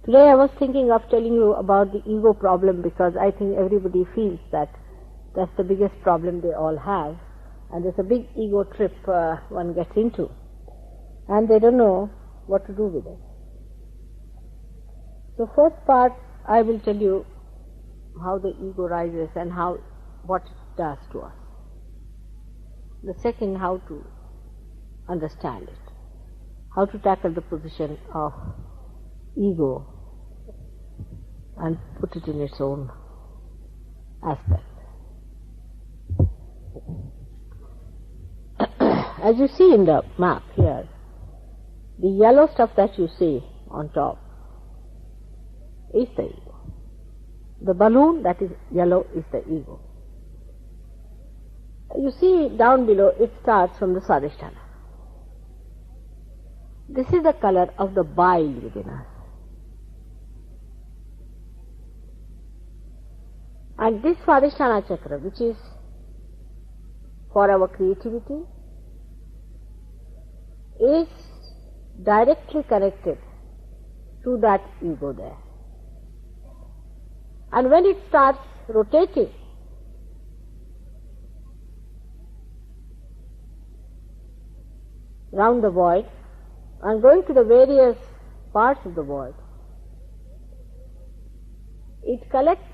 Today I was thinking of telling you about the ego problem, because I think everybody feels that that's the biggest problem they all have, and there's a big ego trip one gets into, and they don't know what to do with it. So first part I will tell you how the ego rises and what it does to us. The second, how to understand it, how to tackle the position of ego and put it in its own aspect. As you see in the map here, the yellow stuff that you see on top is the ego. The balloon that is yellow is the ego. You see down below, it starts from the Swadhisthana. This is the color of the bile within us. And this Swadhisthana chakra, which is for our creativity, is directly connected to that ego there. And when it starts rotating, round the void and going to the various parts of the void, it collects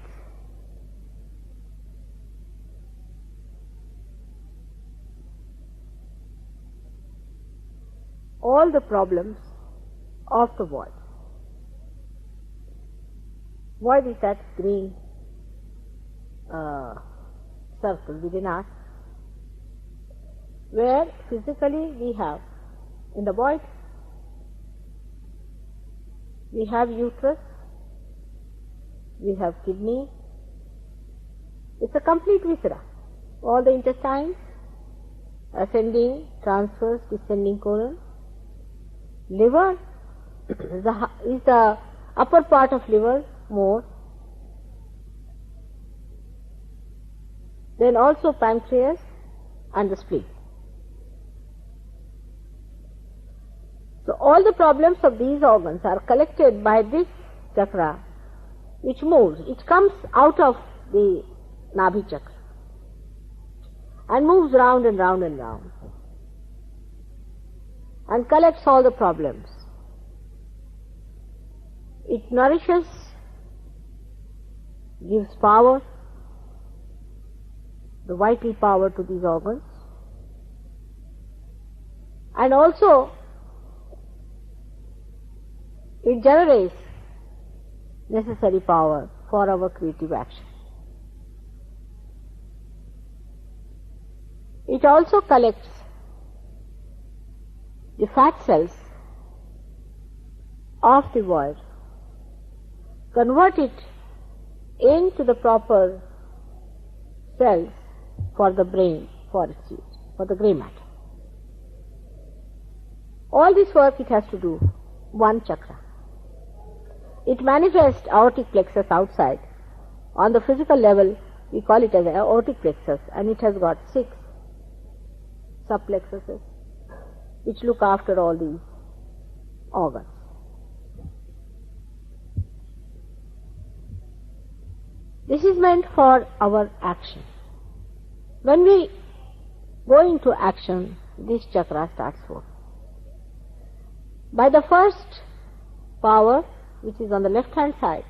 all the problems of the void. Void is that green circle within us, where physically we have, in the void, we have uterus, we have kidney. It's a complete viscera. All the intestines, ascending, transverse, descending colon. Liver is the upper part of liver more. Then also pancreas and the spleen. So all the problems of these organs are collected by this chakra, which moves. It comes out of the Nabhi chakra and moves round and round and round, and collects all the problems. It nourishes, gives power, the vital power to these organs, and also it generates necessary power for our creative action. It also collects the fat cells of the void, convert it into the proper cells for the brain, for its use, for the grey matter. All this work it has to do one chakra. It manifests aortic plexus outside. On the physical level, we call it as aortic plexus, and it has got 6 subplexuses which look after all these organs. This is meant for our action. When we go into action, this chakra starts working. By the first power, which is on the left hand side,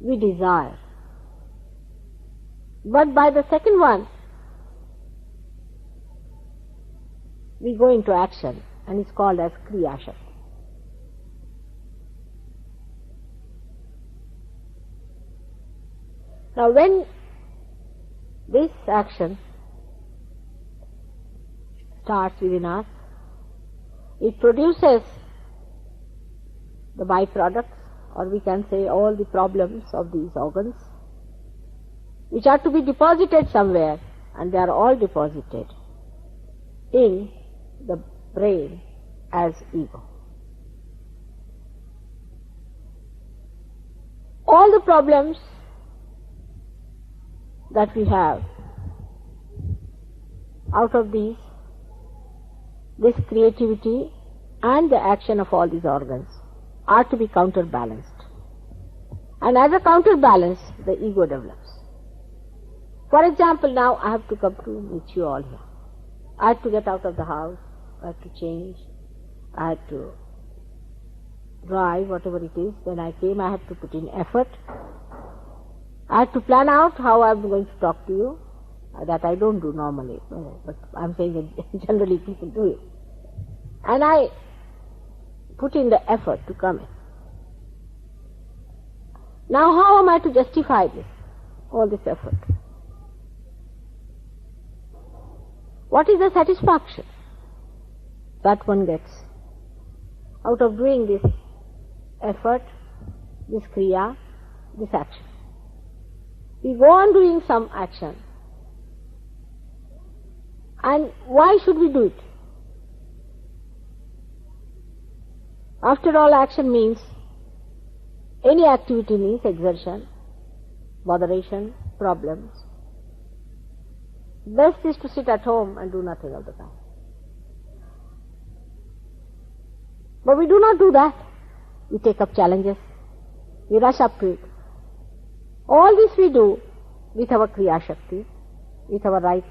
we desire. But by the second one, we go into action, and it's called as Kriya Shakti. Now when this action starts within us, it produces the byproducts, or we can say all the problems of these organs, which are to be deposited somewhere, and they are all deposited in the brain as ego. All the problems that we have, out of these, this creativity and the action of all these organs are to be counterbalanced. And as a counterbalance, the ego develops. For example, now I have to come to meet you all here. I had to get out of the house, I had to change, I had to drive, whatever it is. When I came, I had to put in effort. I had to plan out how I'm going to talk to you. That I don't do normally, but I'm saying that generally people do it. And I put in the effort to come in. Now how am I to justify this, all this effort? What is the satisfaction that one gets out of doing this effort, this kriya, this action? We go on doing some action. And why should we do it? After all, action means, any activity means exertion, botheration, problems. Best is to sit at home and do nothing of the kind. But we do not do that. We take up challenges. We rush up to it. All this we do with our Kriya Shakti, with our right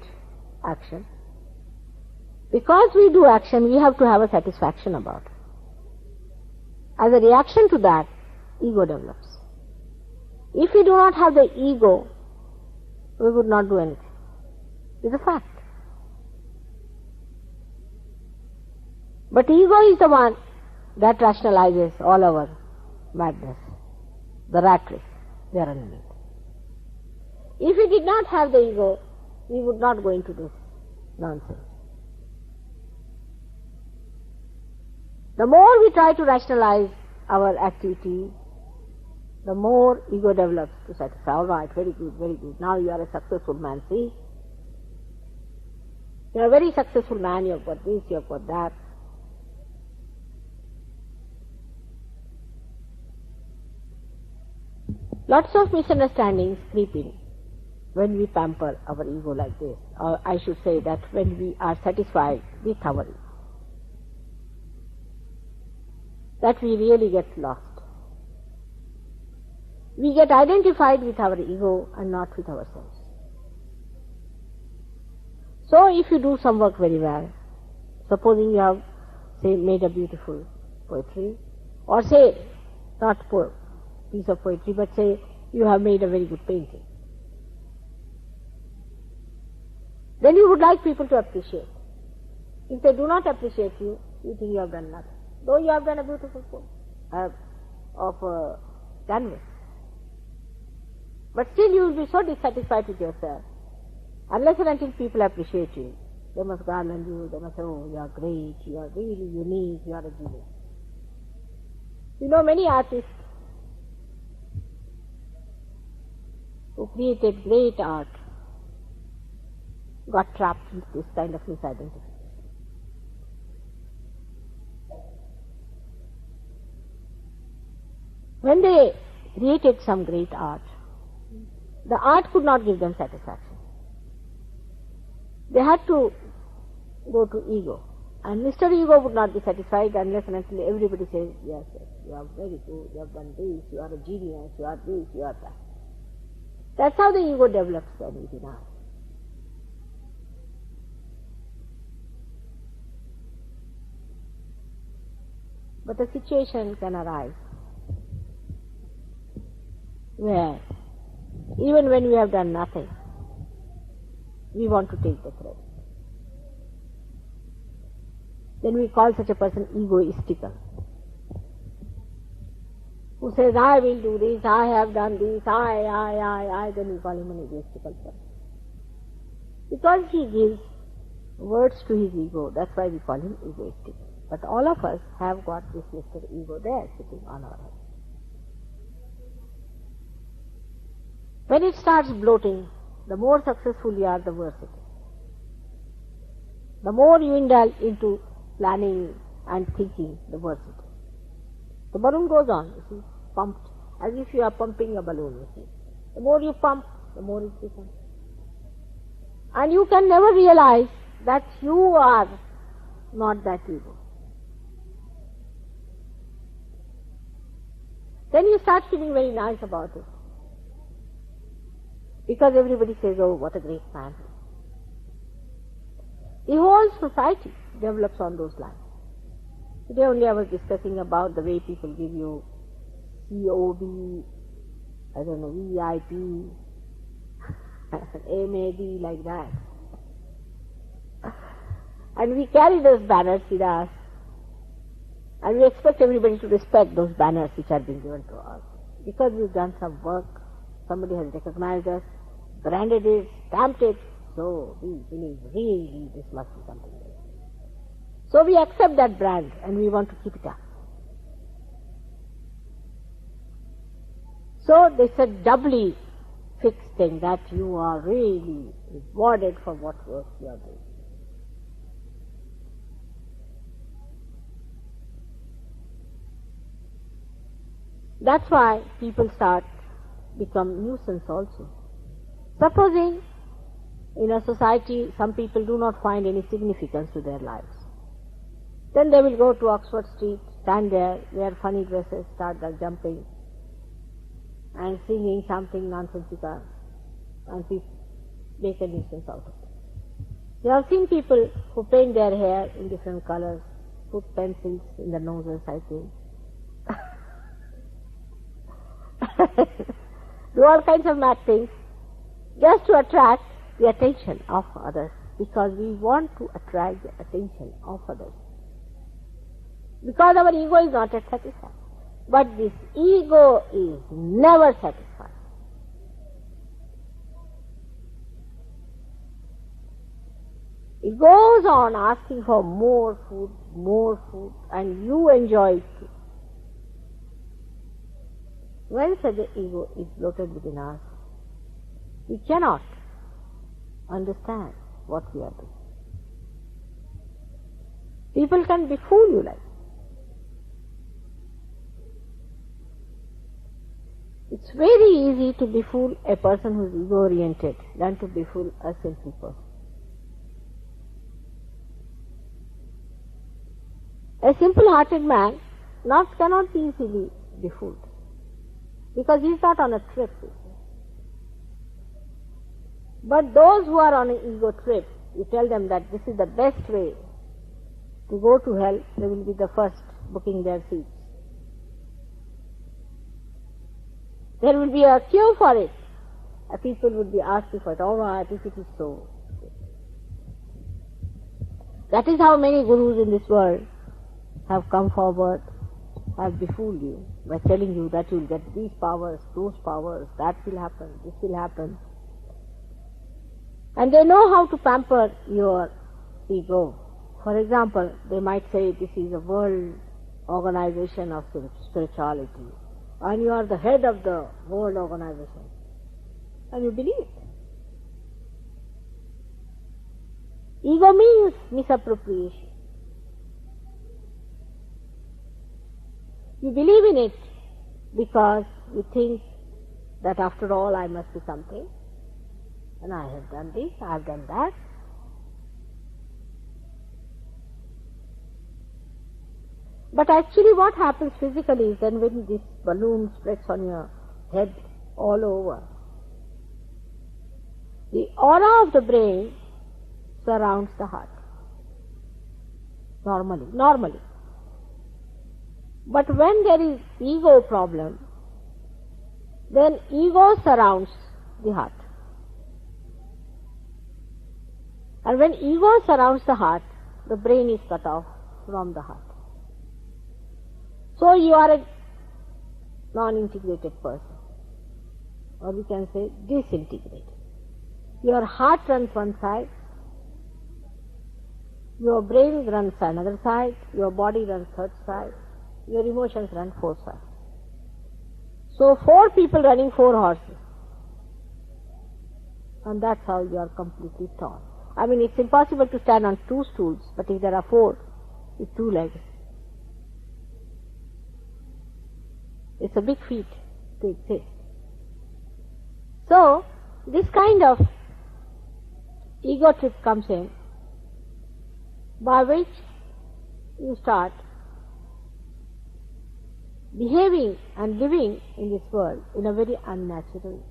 action. Because we do action, we have to have a satisfaction about it. As a reaction to that, ego develops. If we do not have the ego, we would not do anything. It's a fact. But ego is the one that rationalizes all our madness, the rat race we are running it. If we did not have the ego, we would not go into this nonsense. The more we try to rationalize our activity, the more ego develops to satisfy. All right, very good, very good. Now you are a successful man, see? You are a very successful man, you have got this, you have got that. Lots of misunderstandings creep in when we pamper our ego like this. Or I should say that when we are satisfied with our ego, that we really get lost. We get identified with our ego and not with ourselves. So if you do some work very well, supposing you have, say, made a beautiful poetry, or say, not piece of poetry, but say you have made a very good painting, then you would like people to appreciate. If they do not appreciate you, you think you have done nothing. Though you have done a beautiful poem of a canvas. But still you will be so dissatisfied with yourself. Unless and until people appreciate you, they must garland you, they must say, oh, you are great, you are really unique, you are a genius. You know, many artists who created great art got trapped with this kind of misidentification. When they created some great art, the art could not give them satisfaction. They had to go to ego. And Mr. Ego would not be satisfied unless and until everybody says, yes, yes, you are very good, you have done this, you are a genius, you are this, you are that. That's how the ego develops when we deny. But a situation can arise where even when we have done nothing, we want to take the credit. Then we call such a person egoistical, who says, I will do this, I have done this, then we call him an egoistical person. Because he gives words to his ego, that's why we call him egoistical. But all of us have got this Mr. Ego there sitting on our head. When it starts bloating, the more successful you are, the worse it is. The more you indulge into planning and thinking, the worse it is. The balloon goes on, you see, pumped, as if you are pumping a balloon, you see. The more you pump, the more it becomes. And you can never realize that you are not that ego. then you start feeling very nice about it. Because everybody says, oh, what a great man. The whole society develops on those lines. Today only I was discussing about the way people give you COB, I don't know, VIP, MAD, like that. And we carry those banners with us. And we expect everybody to respect those banners which are being given to us. Because we've done some work, somebody has recognized us, branded it, stamped it, so we believe really this must be something else. So we accept that brand and we want to keep it up. So it's a doubly fixed thing that you are really rewarded for what work you are doing. That's why people become nuisance also. Supposing in a society some people do not find any significance to their lives, then they will go to Oxford Street, stand there, wear funny dresses, start jumping and singing something nonsensical, and make a nuisance out of it. You have seen people who paint their hair in different colors, put pencils in the noses, I think. Do all kinds of mad things just to attract the attention of others, because we want to attract the attention of others. Because our ego is not yet satisfied. But this ego is never satisfied. It goes on asking for more food, and you enjoy it too. When such an ego is bloated within us, we cannot understand what we are doing. People can befool you like. It's very easy to befool a person who is ego-oriented than to befool a simple person. A simple-hearted man cannot be easily befooled, because he is not on a trip. But those who are on an ego trip, you tell them that this is the best way to go to hell, they will be the first booking their seats. There will be a queue for it. People would be asking for it. All right, if it is so. That is how many gurus in this world have come forward, have befooled you by telling you that you will get these powers, those powers, that will happen, this will happen. And they know how to pamper your ego. For example, they might say this is a world organization of spirituality, and you are the head of the world organization, and you believe it. Ego means misappropriation. You believe in it because you think that after all I must be something, and I have done this, I have done that. But actually what happens physically is then when this balloon spreads on your head all over, the aura of the brain surrounds the heart. Normally. But when there is ego problem, then ego surrounds the heart. And when ego surrounds the heart, the brain is cut off from the heart. So you are a non-integrated person, or we can say disintegrated. Your heart runs one side, your brain runs another side, your body runs third side, your emotions run fourth side. So 4 people running 4 horses, and that's how you are completely torn. I mean, it's impossible to stand on 2 stools, but if there are 4 with 2 legs, it's a big feat to exist. So, this kind of ego trip comes in, by which you start behaving and living in this world in a very unnatural way.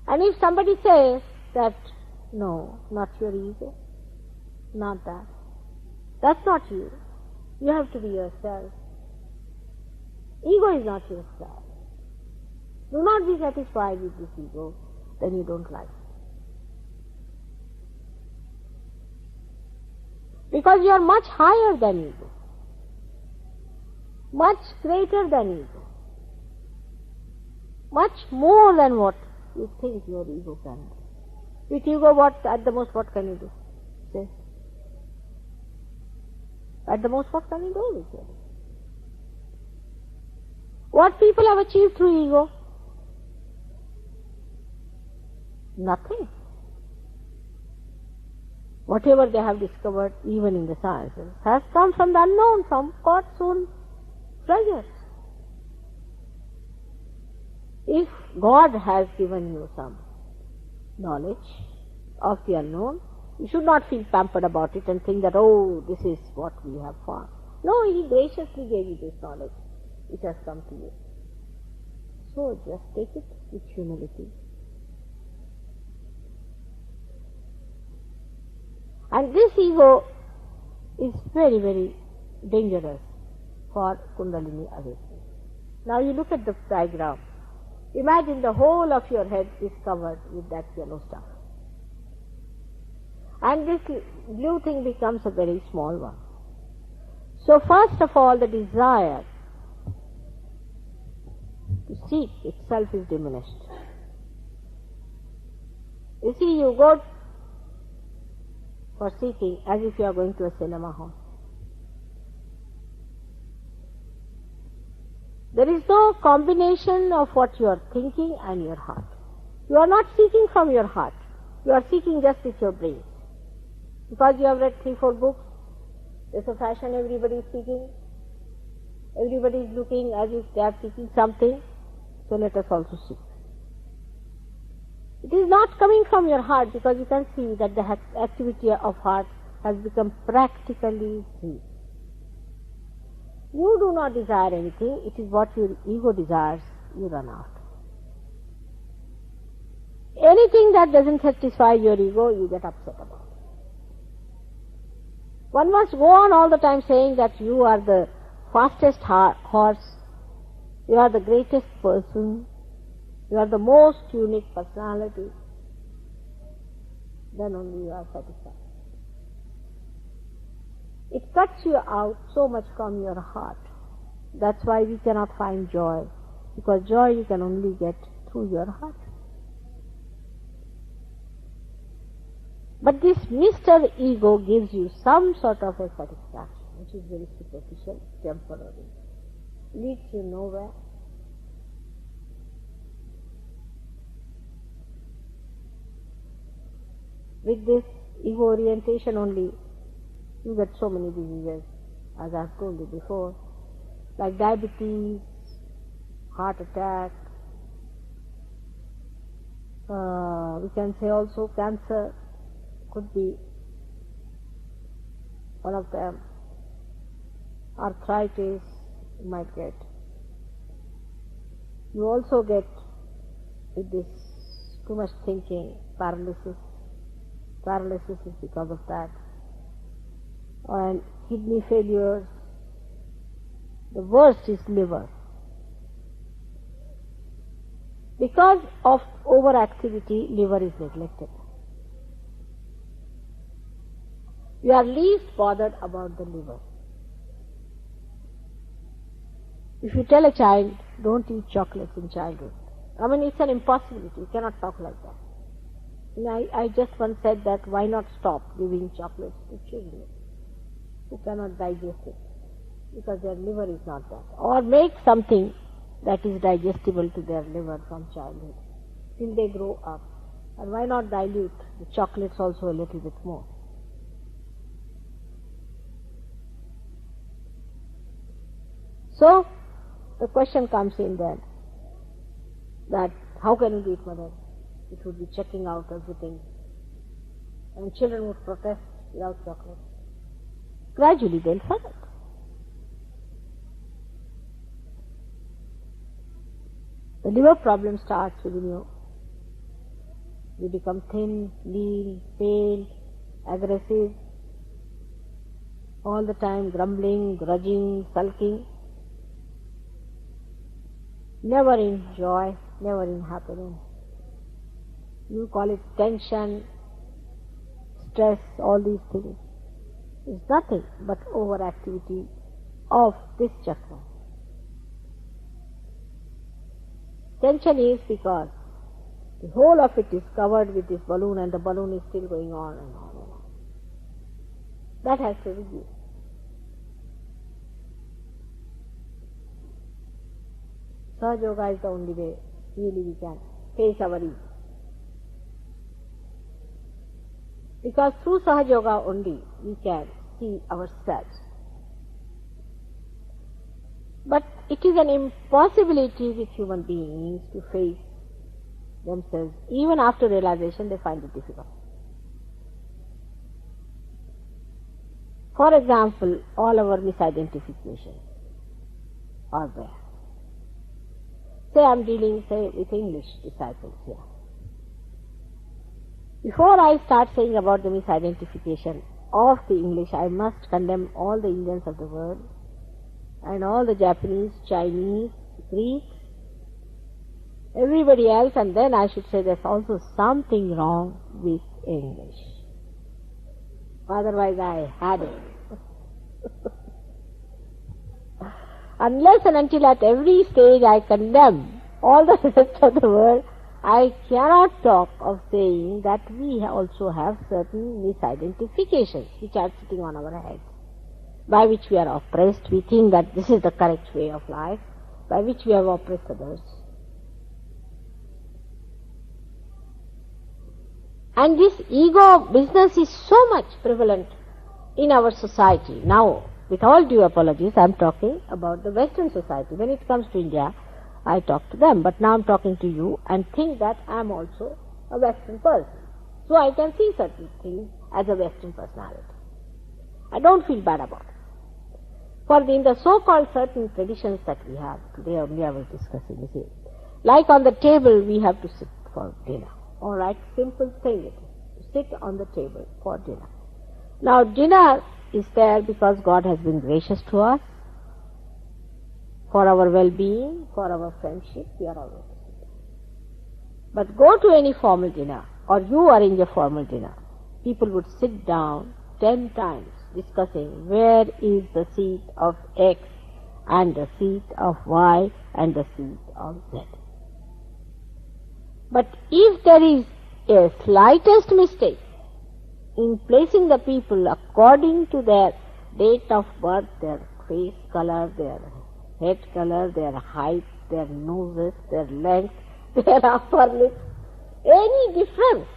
And if somebody says that, no, not your ego, not that, that's not you. You have to be yourself. Ego is not yourself. Do not be satisfied with this ego, then you don't like it. Because you are much higher than ego, much greater than ego, much more than what you think your ego can do. With ego, what at the most what can you do? Say. At the most what can you do with ego? What people have achieved through ego? Nothing. Whatever they have discovered, even in the sciences, has come from the unknown, from God's own treasures. If God has given you some knowledge of the unknown, you should not feel pampered about it and think that, oh, this is what we have found. No, He graciously gave you this knowledge. It has come to you. So just take it with humility. And this ego is very, very dangerous for Kundalini awakening. Now you look at the diagram. Imagine the whole of your head is covered with that yellow stuff. And this blue thing becomes a very small one. So first of all, the desire to seek itself is diminished. You see, you go for seeking as if you are going to a cinema hall. There is no combination of what you are thinking and your heart. You are not seeking from your heart. You are seeking just with your brain. Because you have read 3-4 books, there's a fashion, everybody is seeking. Everybody is looking as if they are seeking something. So let us also seek. It is not coming from your heart, because you can see that the activity of heart has become practically free. You do not desire anything, it is what your ego desires, you run out. Anything that doesn't satisfy your ego, you get upset about. One must go on all the time saying that you are the fastest horse, you are the greatest person, you are the most unique personality, then only you are satisfied. It cuts you out so much from your heart. That's why we cannot find joy, because joy you can only get through your heart. But this Mr. Ego gives you some sort of a satisfaction, which is very superficial, temporary, leads you nowhere. With this ego orientation only, you get so many diseases, as I have told you before, like diabetes, heart attack, we can say also cancer could be one of them, arthritis you might get. You also get, with this too much thinking, paralysis. Paralysis is because of that. And kidney failures. The worst is liver. Because of overactivity, liver is neglected. You are least bothered about the liver. If you tell a child, don't eat chocolates in childhood, I mean, it's an impossibility. You cannot talk like that. I just once said that why not stop giving chocolates to children who cannot digest it, because their liver is not that. Or make something that is digestible to their liver from childhood till they grow up. And why not dilute the chocolates also a little bit more? So the question comes in then, that how can you do it, mother? It would be checking out everything, and children would protest without chocolate. Gradually they'll forget. The liver problem starts within you. You become thin, lean, pale, aggressive, all the time grumbling, grudging, sulking. Never in joy, never in happiness. You call it tension, stress, all these things. It's nothing but overactivity of this chakra. Tension is because the whole of it is covered with this balloon and the balloon is still going on and on and on. That has to reduce. Sahaja Yoga is the only way really we can face our ego. Because through Sahaja Yoga only we can see ourselves. But it is an impossibility with human beings to face themselves. Even after realization they find it difficult. For example, all our misidentifications are there. Say I am dealing, with English disciples here. Before I start saying about the misidentification of the English, I must condemn all the Indians of the world and all the Japanese, Chinese, Greeks, everybody else, and then I should say there's also something wrong with English. Otherwise I had it. Unless and until at every stage I condemn all the rest of the world, I cannot talk of saying that we also have certain misidentifications which are sitting on our heads, by which we are oppressed. We think that this is the correct way of life, by which we have oppressed others. And this ego business is so much prevalent in our society. Now, with all due apologies, I am talking about the Western society. When it comes to India, I talk to them, but now I am talking to you and think that I am also a Western person. So I can see certain things as a Western personality. I don't feel bad about it. For in the so-called certain traditions that we have, today only I was discussing, you see, like on the table we have to sit for dinner. Alright, simple thing it is, to sit on the table for dinner. Now dinner is there because God has been gracious to us, for our well-being, for our friendship, we are always there. But go to any formal dinner, or you arrange a formal dinner, people would sit down 10 times discussing where is the seat of X and the seat of Y and the seat of Z. But if there is a slightest mistake in placing the people according to their date of birth, their face color, their head color, their height, their noses, their length, their upper lip, any difference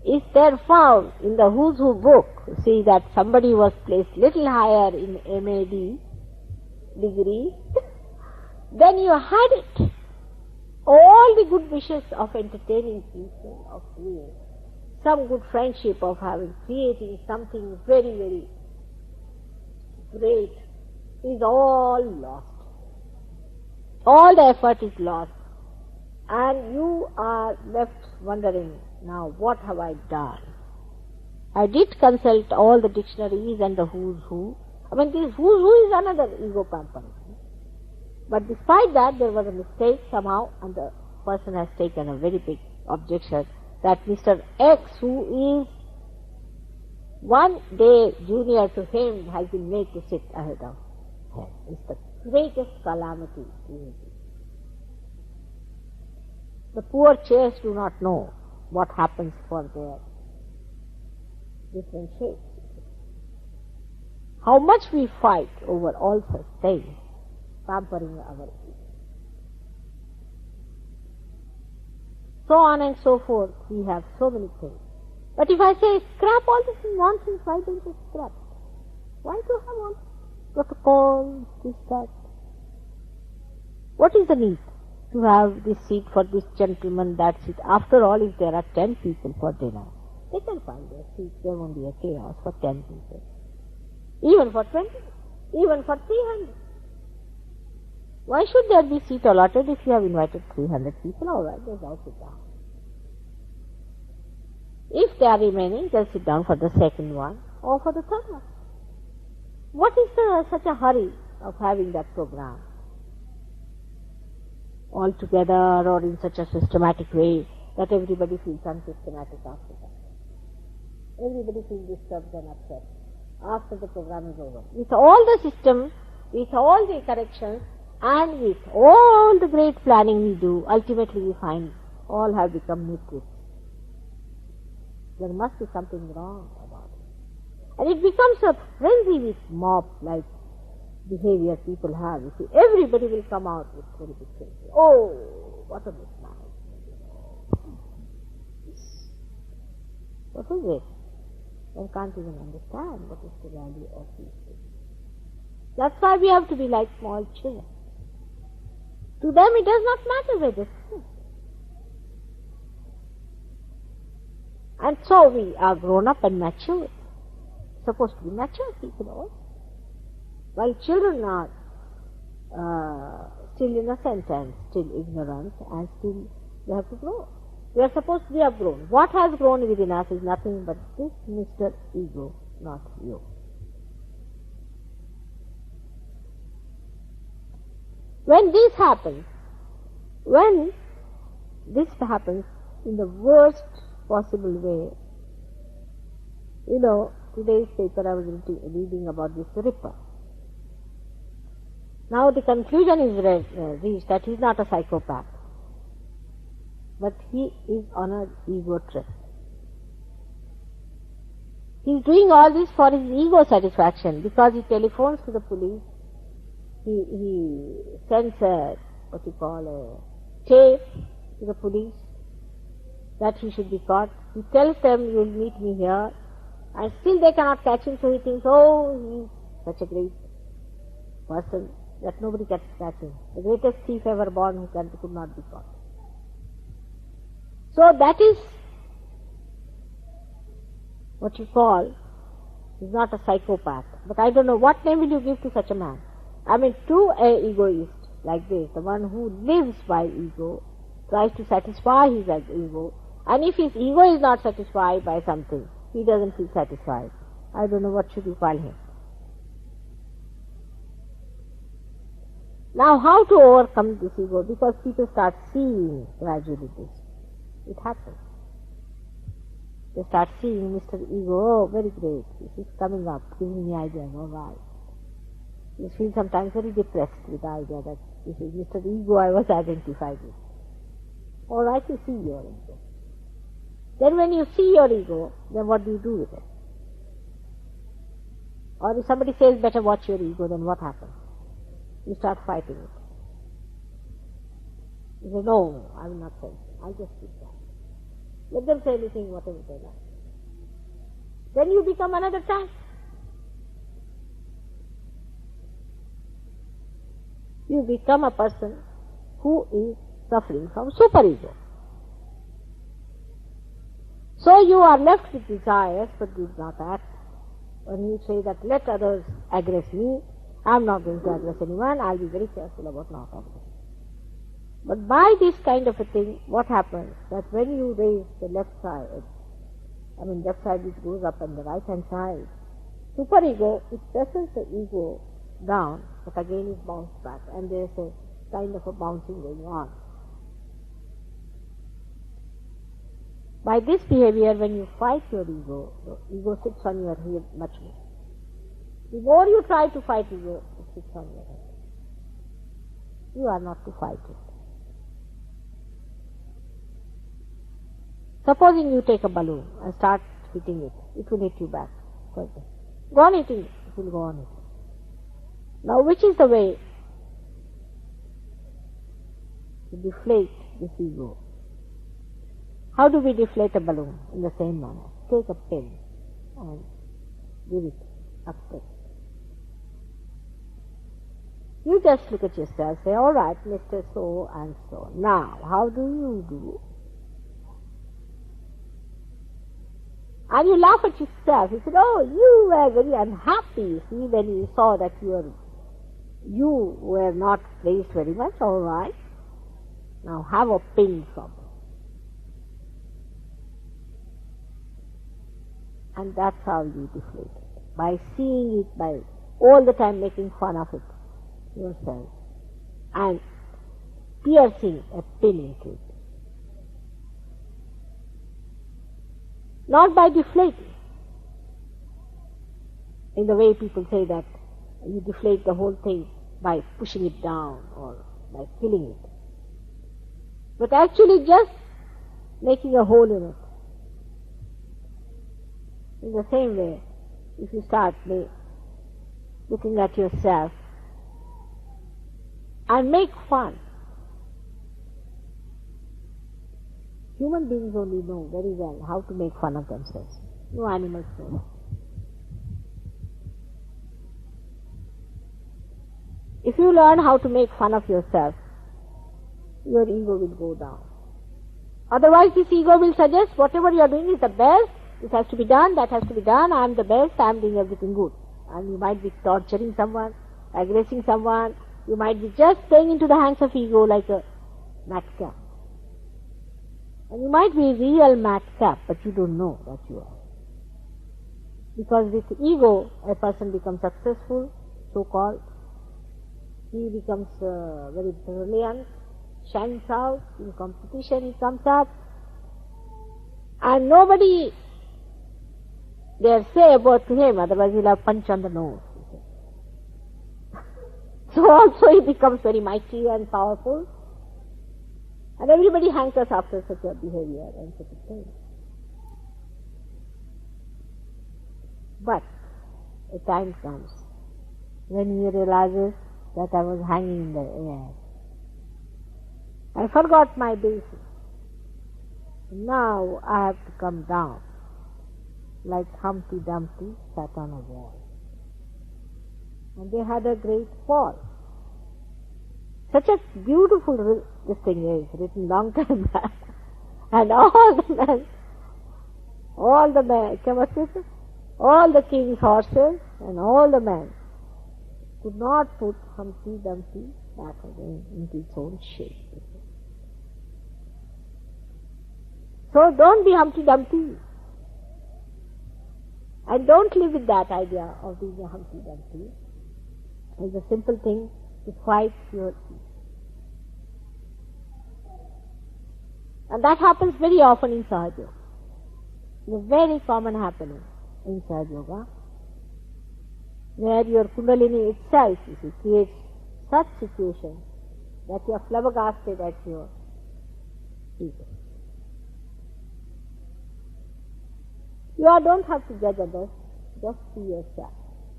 is there found in the Who's Who book. See that somebody was placed little higher in MAD degree, then you had it. All the good wishes of entertaining people, of doing some good friendship, of creating something very, very great, is all lost. All the effort is lost, and you are left wondering, now what have I done? I did consult all the dictionaries and the Who's Who. I mean, this Who's Who is another ego pampering. But despite that, there was a mistake somehow, and the person has taken a very big objection that Mr. X, who is one day junior to him, has been made to sit ahead of him. It's the greatest calamity. The poor chairs do not know what happens for their different shapes. How much we fight over all such things, pampering our ego. So on and so forth, we have so many things. But if I say, scrap all this nonsense, why don't you scrap? Why do you have all protocols, this, that? What is the need to have this seat for this gentleman, that seat? After all, if there are 10 people for dinner, they can find their seats. There won't be a chaos for 10 people. Even for 20, even for 300. Why should there be seat allotted if you have invited 300 people? All right, they'll all sit down. If they are remaining, they'll sit down for the second one or for the third one. What is such a hurry of having that program all together or in such a systematic way that everybody feels unsystematic after that? Everybody feels disturbed and upset after the program is over. With all the system, with all the corrections, and with all the great planning we do, ultimately we find all have become nitwits. There must be something wrong about it. And it becomes a frenzy with mob-like behavior people have. You see, everybody will come out with very big things. Oh, what a mismanagement. What is it? One can't even understand what is the value of these things. That's why we have to be like small children. To them it does not matter where they sit. And so we are grown up and mature. Supposed to be mature people also. While children are still innocent and still ignorant and still they have to grow. We are supposed to be have grown. What has grown within us is nothing but this Mr. Ego, not you. When this happens in the worst possible way, today's paper I was reading about this Ripper. Now the conclusion is reached that he is not a psychopath, but he is on an ego trip. He is doing all this for his ego satisfaction because he telephones to the police. He sends a tape to the police that he should be caught. He tells them, you will meet me here, and still they cannot catch him, so he thinks, oh, he is such a great person that nobody can catch him. The greatest thief ever born who could not be caught. So that is what you call, is not a psychopath. But I don't know, what name will you give to such a man? I mean, to an egoist like this, the one who lives by ego, tries to satisfy his ego, and if his ego is not satisfied by something, he doesn't feel satisfied. I don't know, what should you call him? Now, how to overcome this ego? Because people start seeing gradually this. It happens. They start seeing Mr. Ego, oh, very great, this is coming up, giving me ideas, all right. You feel sometimes very depressed with the idea that this is Mr. Ego I was identified with. All right, you see your ego. Then when you see your ego, then what do you do with it? Or if somebody says, better watch your ego, then what happens? You start fighting it. You say, no, I will not say anything. I'll just keep that. Let them say anything, whatever they like. Then you become another type. You become a person who is suffering from superego. So you are left with desires but do not act. When you say that let others aggress me, I am not going to aggress anyone, I will be very careful about not aggressing. But by this kind of a thing, what happens? That when you raise the left side which goes up and the right hand side, superego, it presses the ego down, but again it bounces back, and there is a kind of a bouncing going on. By this behavior, when you fight your ego, the ego sits on your head much more. The more you try to fight ego, it sits on your head. You are not to fight it. Supposing you take a balloon and start hitting it, it will hit you back. Go on hitting it, it will go on hitting. Now, which is the way to deflate this ego? How do we deflate a balloon? In the same manner. Take a pin and give it upstairs. You just look at yourself, say, all right, Mr. So and so. Now, how do you do? And you laugh at yourself. You said, oh, you were very unhappy, you see, when you saw that your You were not praised very much, all right. Now have a ping from it. And that's how you deflate it. By seeing it, by all the time making fun of it yourself and piercing a pin into it. Not by deflating. In the way people say that you deflate the whole thing by pushing it down or by killing it. But actually just making a hole in it. In the same way, if you start looking at yourself and make fun. Human beings only know very well how to make fun of themselves. No animals know. If you learn how to make fun of yourself, your ego will go down. Otherwise this ego will suggest whatever you are doing is the best, this has to be done, that has to be done, I am the best, I am doing everything good. And you might be torturing someone, aggressing someone, you might be just playing into the hands of ego like a madcap. And you might be a real madcap, but you don't know that you are. Because with ego, a person becomes successful, so-called. He becomes very brilliant, shines out, in competition he comes up. And nobody dare say a word to him, otherwise he'll have punch on the nose. So also he becomes very mighty and powerful. And everybody hankers after such a behavior and such a thing. But a time comes when he realizes that I was hanging in the air. I forgot my basis. Now I have to come down like Humpty Dumpty sat on a wall. And they had a great fall. Such a beautiful this thing is, written long time back. And all the king's horses and all the men could not put Humpty Dumpty back again into its own shape. So don't be Humpty Dumpty. And don't live with that idea of being a Humpty Dumpty. It's a simple thing to fight your ego. And that happens very often in Sahaja Yoga. It's a very common happening in Sahaja Yoga, where your Kundalini itself, you see, creates such situations that you are flabbergasted at your ego. You don't have to judge others, just see yourself.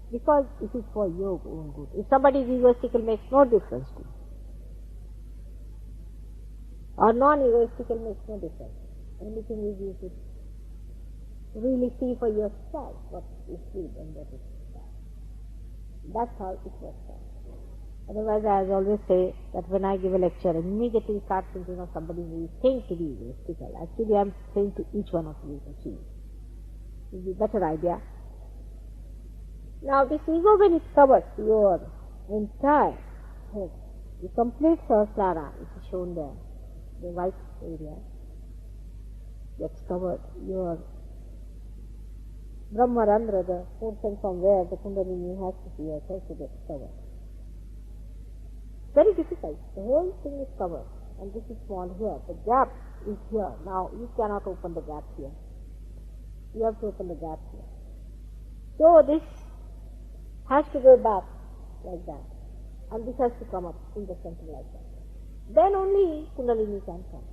Because it is for your own good. If somebody is egoistical, makes no difference to you. Or non-egoistical makes no difference. Only thing is you should really see for yourself what is good and what is bad. That's how it works out. Otherwise, I always say that when I give a lecture, I immediately start thinking of somebody who you think to be egoistical. Actually, I am saying to each one of you to see. It will be a better idea. Now, this ego, when it covers your entire head, the complete Sahasrara, which is shown there, the white area, gets covered. Your Brahmarandra, the portion from where the Kundalini has to be, also gets covered. Very difficult. The whole thing is covered. And this is small here. The gap is here. Now, you cannot open the gap here. You have to open the gap here. So, this has to go back like that. And this has to come up in the center like that. Then only Kundalini can come.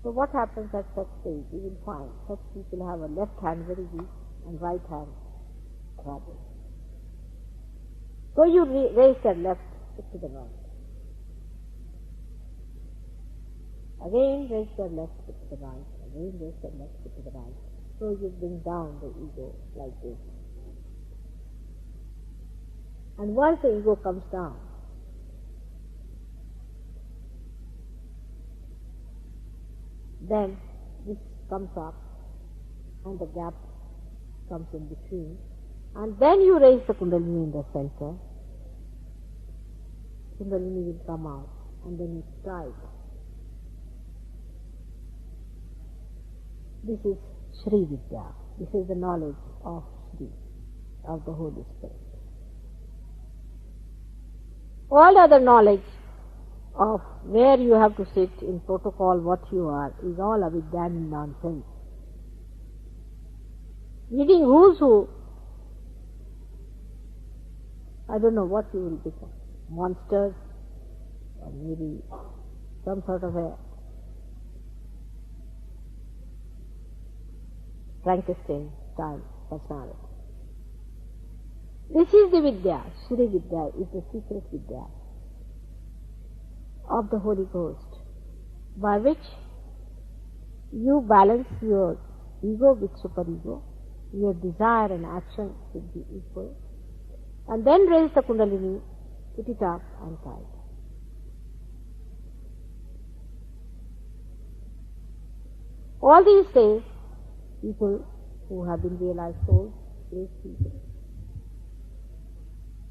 So what happens at such stage? You will find such people have a left hand very weak and right hand rather. So you raise their left to the right. Again raise their left to the right. Again raise their left to the right. So you bring down the ego like this. And once the ego comes down, then this comes up and the gap comes in between And then you raise the Kundalini in the center. Kundalini will come out and then you strike. This is Shri Vidya. This is the knowledge of Shri, of the Holy Spirit. All other knowledge of where you have to sit in protocol, what you are, is all avidya and nonsense. Reading who's who, I don't know what you will become. Monsters, or maybe some sort of a Frankenstein style personality. This is the Vidya. Shri Vidya is the secret Vidya of the Holy Ghost, by which you balance your ego with superego, your desire and action should be equal, and then raise the Kundalini, put it up and tie it. All these days, people who have been realized souls, great people,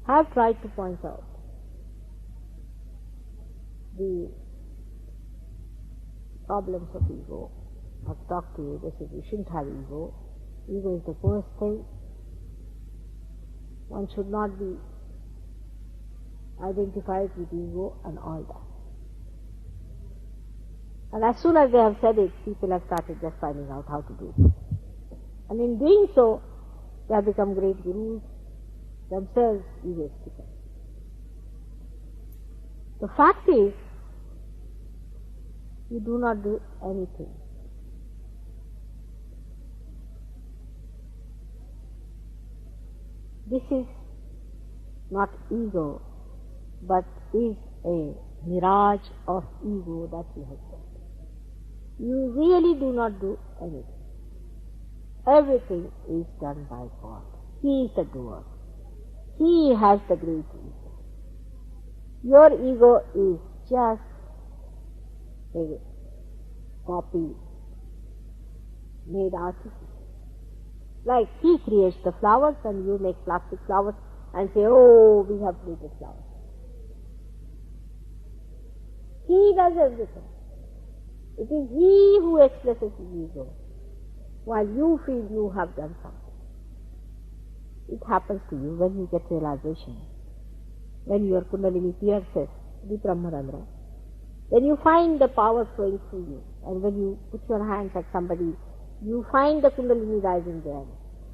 have tried to point out the problems of ego. I've talked to you, they said you shouldn't have ego. Ego is the worst thing. One should not be identified with ego and all that. And as soon as they have said it, people have started just finding out how to do it. And in doing so, they have become great gurus, themselves egoistical. The fact is, you do not do anything. This is not ego, but is a mirage of ego that you have got. You really do not do anything. Everything is done by God. He is the doer. He has the great ego. Your ego is just a copy made artificial. Like he creates the flowers and you make plastic flowers and say, oh, we have created flowers. He does everything. It is he who expresses his ego, while you feel you have done something. It happens to you when you get realization. When your Kundalini pierces the Brahmarandra, then you find the power flowing through you. And when you put your hands at somebody, you find the Kundalini rising there.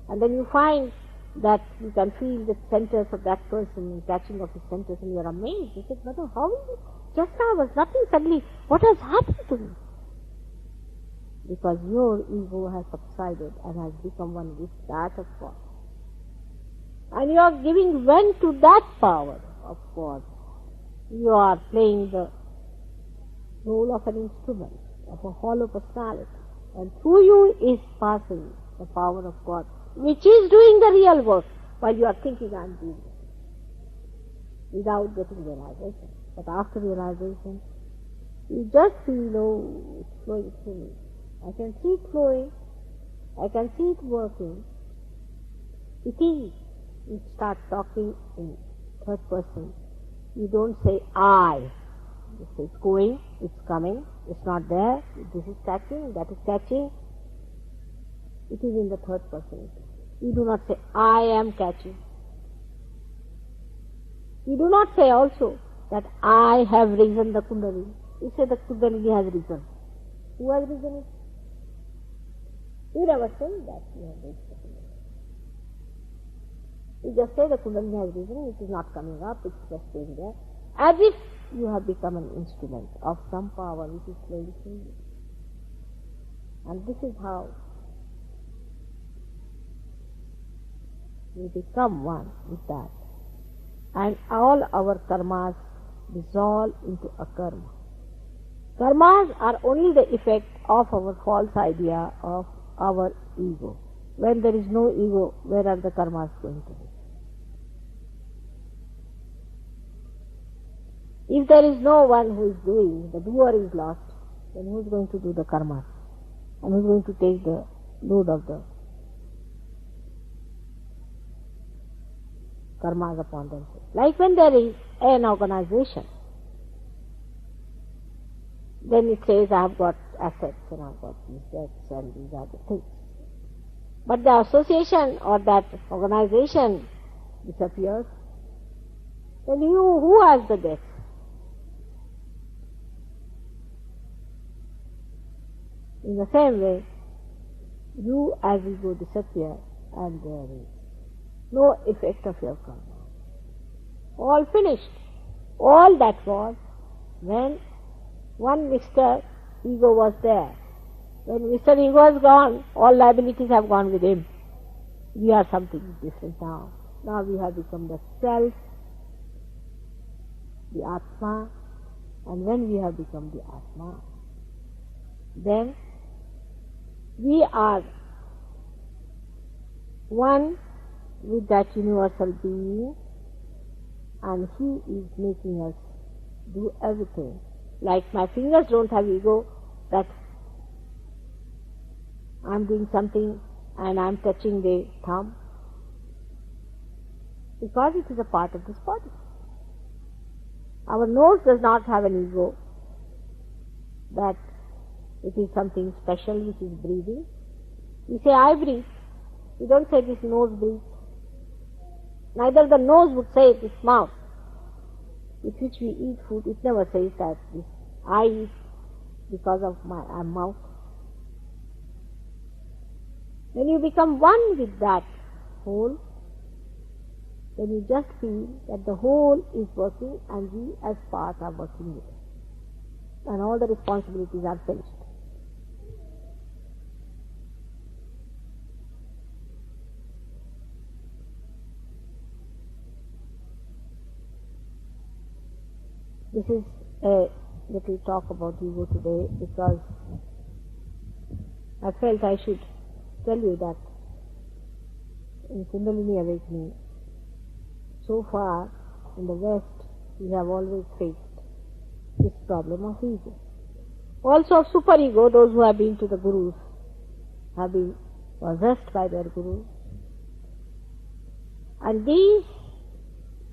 And then you find that you can feel the centers of that person and catching of his centers, and you are amazed. You say, Mother, how is it? Just now was nothing, suddenly what has happened to me? Because your ego has subsided and has become one with that of God. And you are giving vent to that power of God. You are playing the role of an instrument, of a hollow personality. And through you is passing the power of God, which is doing the real work, while you are thinking I am doing it, without getting realization. But after realization, you just feel, oh, it's flowing through me. I can see it flowing, I can see it working. It is. You start talking in third person. You don't say I. You say it's going, it's coming, it's not there, this is catching, that is catching. It is in the third person. You do not say I am catching. You do not say also that I have risen the Kundalini. You say the Kundalini has risen. Who has risen it? You never say that you have risen the Kundalini. You just say the Kundalini has risen, it is not coming up, it's just staying there, as if you have become an instrument of some power which is flowing through you. And this is how we become one with that. And all our karmas dissolve into a karma. Karmas are only the effect of our false idea of our ego. When there is no ego, where are the karmas going to be? If there is no one who is doing, the doer is lost, then who is going to do the karma? And who is going to take the load of the karmas upon themselves. Like when there is an organization, then it says, I have got assets and I have got these debts and these are the things. But the association or that organization disappears, then who has the debts? In the same way, you as ego disappear and there is no effect of your karma. All finished. All that was when one Mr. Ego was there. When Mr. Ego is gone, all liabilities have gone with him. We are something different now. Now we have become the self, the Atma, and when we have become the Atma, then we are one with that universal being, and he is making us do everything. Like my fingers don't have ego, that I'm doing something and I'm touching the thumb, because it is a part of this body. Our nose does not have an ego, that it is something special which is breathing. We say, I breathe. We don't say this nose breathes. Neither the nose would say it, this mouth with which we eat food, it never says that this I eat because of my mouth. When you become one with that whole, then you just feel that the whole is working and we as part are working with it. And all the responsibilities are finished. This is a little talk about ego today because I felt I should tell you that in Kundalini awakening, so far in the West, we have always faced this problem of ego. Also of superego, those who have been to the gurus have been possessed by their gurus. And these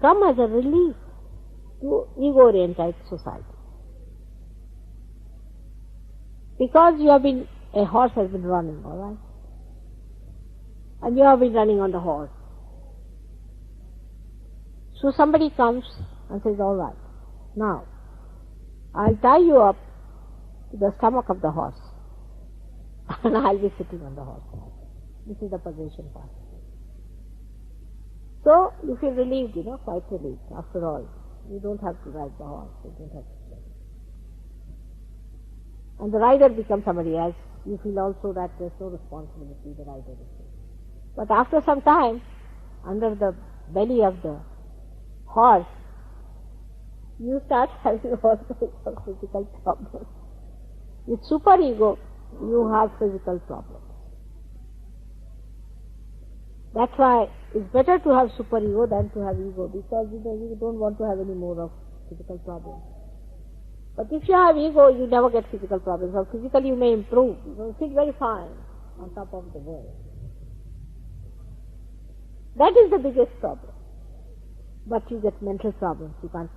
come as a relief to ego-oriented society. Because you have been, a horse has been running, all right? And you have been running on the horse. So somebody comes and says, all right, now I'll tie you up to the stomach of the horse and I'll be sitting on the horse. This is the possession part. So you feel relieved, quite relieved. After all, you don't have to ride the horse, you don't have to play. And the rider becomes somebody else. You feel also that there's no responsibility, the rider is there. But after some time, under the belly of the horse, you start having all sorts of physical problems. With superego, you have physical problems. That's why it's better to have superego than to have ego, because you don't want to have any more of physical problems. But if you have ego, you never get physical problems. Or physically you may improve. You will feel very fine on top of the world. That is the biggest problem. But you get mental problems. You can't.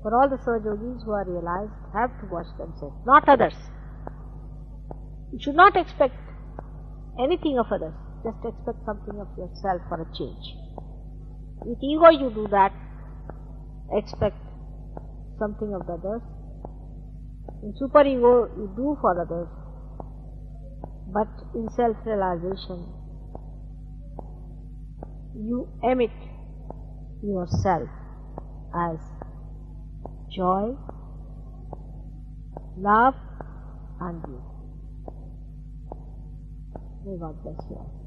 For all the Sahaja Yogis who are realized have to watch themselves, not others. You should not expect anything of others, just expect something of yourself for a change. With ego you do that, expect something of the others. In superego you do for others, but in self-realization you emit yourself as joy, love and beauty. May God bless you all.